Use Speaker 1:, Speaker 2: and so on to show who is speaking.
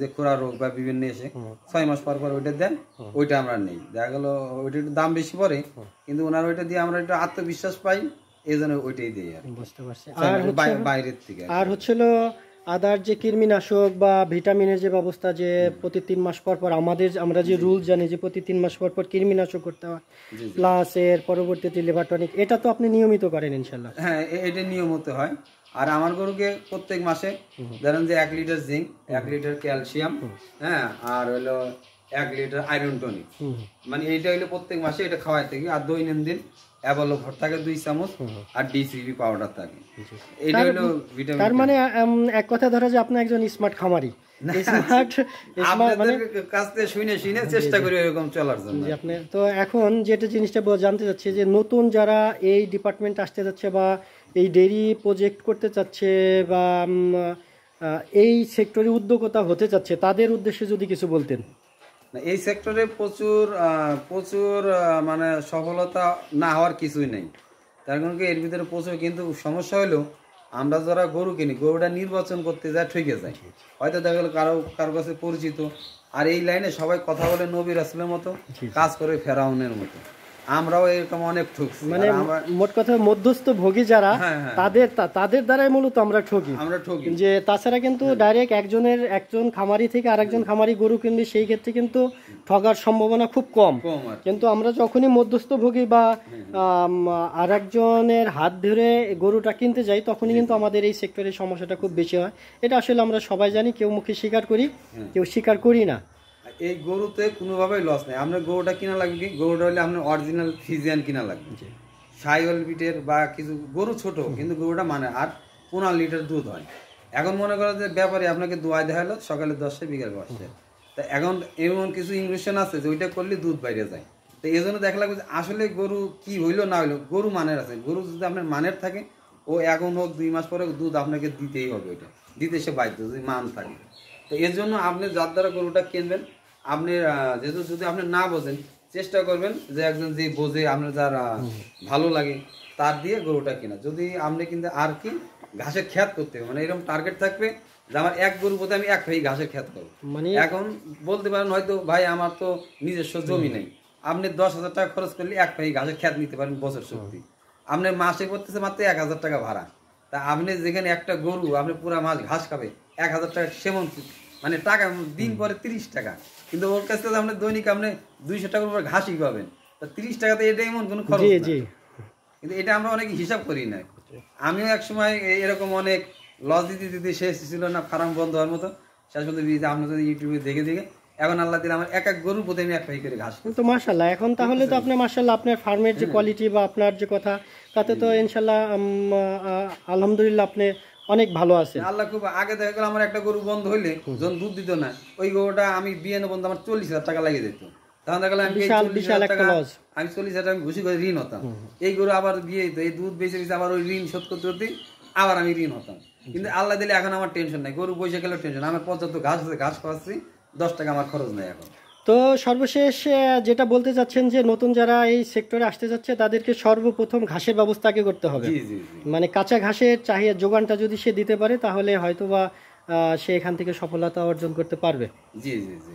Speaker 1: যে খোরা রোগ বা বিভিন্ন এসে 6 মাস পর পর ওইটা দেন, ওইটা আমরা নেই। দেখা গেল ওইটা একটু দাম বেশি পড়ে, কিন্তু ওনার ওইটা দিয়ে আমরা একটু আত্মবিশ্বাস পাই, এই জন্য ওইটাই দিই আর।
Speaker 2: বুঝতে পারছি।
Speaker 1: বাইরের থেকে
Speaker 2: আর হচ্ছিল আদার যে কৃমিনাশক বা ভিটামিনের যে ব্যবস্থা, যে প্রতি 3 মাস পর পর আমরা যে রুল জানি যে প্রতি 3 মাস পর পর কৃমিনাশক করতে হয়, প্লাস এর পরবর্তীতে লিভার টনিক, এটা তো আপনি নিয়মিত করেন ইনশাল্লাহ?
Speaker 1: হ্যাঁ, এটা নিয়মিত হয়। আর আমার গরুকে প্রত্যেক মাসে ধরেন যে 1 লিটার জিঙ্ক, 1 লিটার ক্যালসিয়াম, হ্যাঁ, আর হলো 1 লিটার আয়রন টনিক, মানে এইটা হলো প্রত্যেক মাসে এটা খাওয়াই থাকি। আর দৈনন্দিন অ্যাভেলো ভর থাকে 2 চামচ, আর ডিসিবি পাউডার থাকে। এইটা হলো ভিটামিন।
Speaker 2: তার মানে এক কথা ধরা যে আপনি একজন স্মার্ট খামারি।
Speaker 1: আপনাদের কাছ থেকে শুনে চেষ্টা করি এরকম চলার জন্য।
Speaker 2: আপনি তো এখন যেটা জিনিসটা জানতে চাচ্ছি যে নতুন যারা এই ডিপার্টমেন্ট আসতে যাচ্ছে বা এই ডেইরি প্রজেক্ট করতে চাচ্ছে বা এই সেক্টরে উদ্যোক্তা হতে চাচ্ছে, তাদের উদ্দেশ্যে যদি কিছু বলতেন।
Speaker 1: এই সেক্টরে প্রচুর মানে সফলতা না হওয়ার কিছুই নেই। তার কারণ কি এর ভিতরে প্রচুর, কিন্তু সমস্যা হলো আমরা যারা গরু কিনি, গরুটা নির্বাচন করতে যায় ঠকে যায়। হয়তো দেখা গেল কারো কাছে পরিচিত, আর এই লাইনে সবাই কথা বলে নবী রাসূলের মতো, কাজ করে ফেরাউনের মতো। আমরাও এরকম অনেক ঠকছি।
Speaker 2: মানে মোট কথা মধ্যস্থ ভোগী যারা, তাদের দ্বারাই মূলত আমরা ঠকি। যে তাছাড়া কিন্তু ডাইরেক্ট একজন খামারি থেকে আরেকজন খামারি গরু কিনবে, সেই ক্ষেত্রে কিন্তু ঠগার সম্ভাবনা খুব কম। কিন্তু আমরা যখনই মধ্যস্থ ভোগী বা আরেকজনের হাত ধরে গরুটা কিনতে যাই, তখনই কিন্তু আমাদের এই সেক্টরের সমস্যাটা খুব বেশি হয়। এটা আসলে আমরা সবাই জানি, কেউ মুখে স্বীকার করি, কেউ স্বীকার করি না।
Speaker 1: এই গরুতে কোনোভাবেই লস নেই। আপনার গরুটা কিনা লাগবে কি, গরুটা হলে আপনার অরিজিনাল ফিজিয়ান কিনা লাগবে, সাইওয়াল বিটের বা কিছু গরু ছোট, কিন্তু গরুটা মানে আর 15 লিটার দুধ হয়। এখন মনে করেন যে ব্যাপারে আপনাকে দোয়াই দেখালো সকালে 10টায় বিকাল 5টায়, তা এখন এমন কিছু ইনজেকশন আছে যে ওইটা করলে দুধ বাইরে যায়। তো এই জন্য দেখা লাগবে যে আসলে গরু কি হইলো না হইলো, গরু মানের আছে। গরু যদি আপনার মানের থাকে, ও এখন হোক 2 মাস পরে দুধ আপনাকে দিতেই হবে, ওইটা দিতে সে বাধ্য যদি মান থাকে। তো এর জন্য আপনি যার দ্বারা গরুটা কিনবেন, আপনি যেহেতু যদি আপনি না বোঝেন, চেষ্টা করবেন যে একজন যে বোঝে, আপনার যার ভালো লাগে তার দিয়ে গরুটা কেনা। যদি আপনি কিন্তু আর কি ঘাসের খ্যাত করতে হবে, মানে এরকম টার্গেট থাকবে যে আমার এক গরু প্রতি আমি 1 ভাই ঘাসের খ্যাত করবো। মানে এখন বলতে পারেন হয়তো ভাই আমার তো নিজস্ব জমি নেই, আপনি 10,000 টাকা খরচ করলে 1 ভাই ঘাসের খ্যাত নিতে পারেন বছর শক্তি। আপনি মাসে করতেছে মাত্র 1,000 টাকা ভাড়া। তা আপনি যেখানে একটা গরু আপনি পুরো মাস ঘাস খাবে, 1,000 টাকা সেমন, মানে টাকা দিন পরে 30 টাকা, কিন্তু ওর কাছ থেকে আপনি দৈনিক আপনি 200 টাকার উপর ঘাসই পাবেন। তা 30 টাকাতে এটা এমন কোনো খরচ না, কিন্তু এটা আমরা অনেক হিসাব করি না। আমিও এক সময় এরকম অনেক লস দিতে শেষ ছিল না, ফার্ম বন্ধ হওয়ার মতো। শেষ পর্যন্ত আপনি যদি ইউটিউবে দেখে এখন আল্লাহ দিলে আমার এক গরুর প্রতি আমি 1 ভাই করে ঘাস।
Speaker 2: তো মাশাআল্লাহ, এখন তাহলে তো আপনি মাশাআল্লাহ আপনার ফার্মের যে কোয়ালিটি বা আপনার যে কথা, তাতে তো ইনশাআল্লাহ আলহামদুলিল্লাহ আপনি অনেক ভালো আছে।
Speaker 1: আল্লাহ খুব। আগে দেখা গেল আমার একটা গরু বন্ধ হইলে, যখন দুধ দিত না, ওই গরুটা আমি বিয়ে বন্ধ আমার 40,000 টাকা লাগিয়ে দিত। তখন দেখা গেল আমি 40,000 টাকা আমি ঘুষি করে ঋণ হতাম। এই গরু আবার বিয়ে দিত, এই দুধ বেঁচে আবার ওই ঋণ শোধ করতে আবার আমি ঋণ হতাম। কিন্তু আল্লাহ দিলে এখন আমার টেনশন নাই, গরু বসে গেলেও টেনশন। আমার পর্যাপ্ত ঘাস আছে, ঘাস খাওয়াচ্ছি, 10 টাকা আমার খরচ নাই এখন।
Speaker 2: তো সর্বশেষ যেটা বলতে চাচ্ছেন যে নতুন যারা এই সেক্টরে আসতে যাচ্ছে, তাদেরকে সর্বপ্রথম ঘাসের ব্যবস্থা আগে করতে হবে। মানে কাঁচা ঘাসের চাহিদা যোগানটা যদি সে দিতে পারে, তাহলে হয়তোবা সে এখান থেকে সফলতা অর্জন করতে পারবে।
Speaker 1: জি জি জি।